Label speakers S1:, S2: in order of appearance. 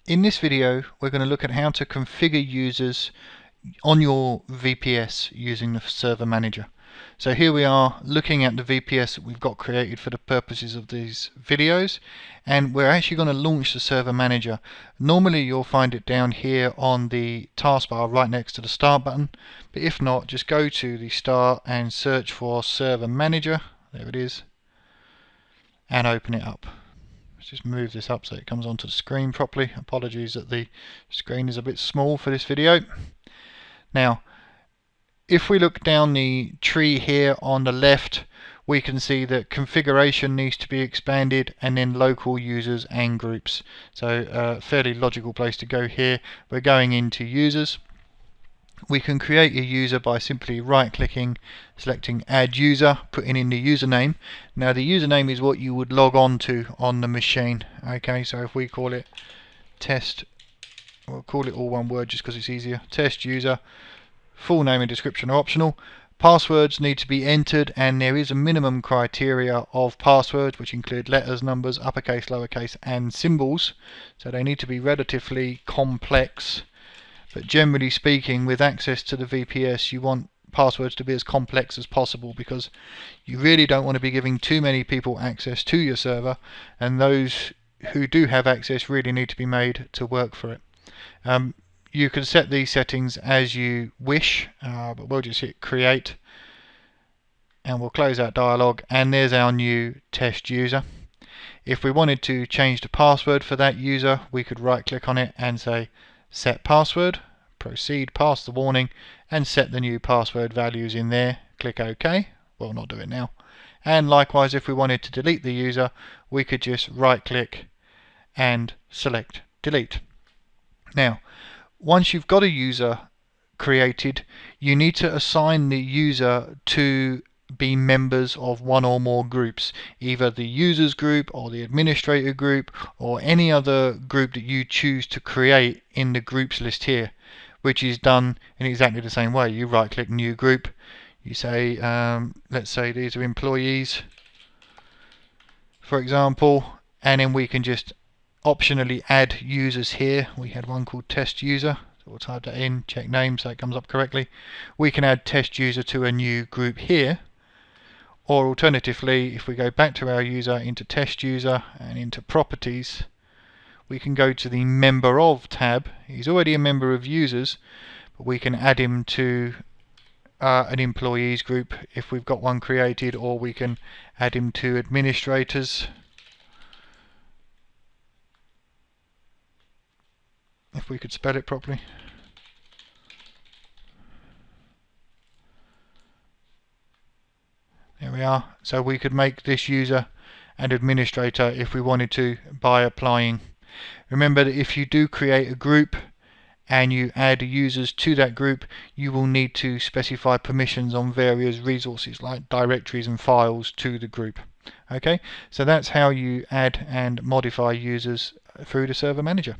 S1: In this video, we're going to look at how to configure users on your VPS using the server manager. So here we are looking at the VPS that we've got created for the purposes of these videos, and we're actually going to launch the server manager. Normally you'll find it down here on the taskbar right next to the start button, but if not, just go to the start and search for server manager. There it is, and open it up. Let's just move this up so it comes onto the screen properly. Apologies that the screen is a bit small for this video. Now, if we look down the tree here on the left, we can see that configuration needs to be expanded, and then local users and groups. So a fairly logical place to go here. We're going into users. We can create a user by simply right clicking, selecting add user, putting in the username. Now the username is what you would log on to on the machine. Okay, so if we call it test, we'll call it all one word just because it's easier, test user. Full name and description are optional. Passwords need to be entered, and there is a minimum criteria of passwords which include letters, numbers, uppercase, lowercase and symbols, so they need to be relatively complex. But generally speaking, with access to the VPS, you want passwords to be as complex as possible, because you really don't want to be giving too many people access to your server, and those who do have access really need to be made to work for it. You can set these settings as you wish, but we'll just hit create and we'll close that dialog, and there's our new test user. If we wanted to change the password for that user, we could right click on it and say set password, proceed past the warning and set the new password values in there. Click OK. We'll not do it now. And likewise, if we wanted to delete the user, we could just right click and select delete. Now, once you've got a user created, you need to assign the user to be members of one or more groups, either the users group or the administrator group or any other group that you choose to create in the groups list here, which is done in exactly the same way. You right click new group, you say let's say these are employees for example, and then we can just optionally add users here. We had one called test user, so we'll type that in, check name so it comes up correctly. We can add test user to a new group here, or alternatively, if we go back to our user, into test user and into properties, we can go to the member of tab. He's already a member of users, but we can add him to an employees group if we've got one created, or we can add him to administrators if we could spell it properly. There we are. So we could make this user an administrator if we wanted to by applying. Remember that if you do create a group and you add users to that group, you will need to specify permissions on various resources like directories and files to the group. Okay, so that's how you add and modify users through the server manager.